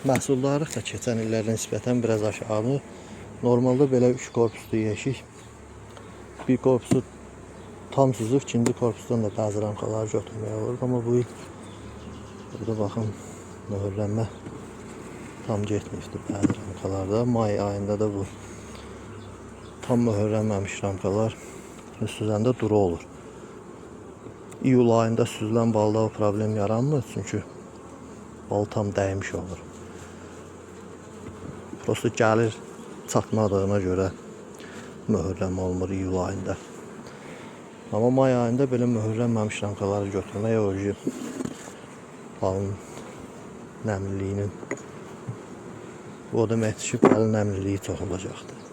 Məhsulları da keçən illərə nisbətən biraz aşağı. Normalda belə 3 korpuslu yeşik. Bir korpusu tam süzük, ikinci korpusdan da bəzi ramkaları götürmək olur. Amma bu il burada baxın möhürlənmə tam getmişdi bəzi ramkalarda. May ayında da bu tam möhürlənməmiş ramkalar süzəndə duru olur. İyul ayında süzülən balda o problem yaranmır, çünki bal tam dəymiş olur. Prosto gəlir çatmadığına görə möhürlənmə olmur iyul ayında. Amma may ayında belə möhürlənməmiş ramkaları götürmək orijin balın nəmliliyinin, bu o deməkdir ki, balın nəmliliyi çox olacaqdır.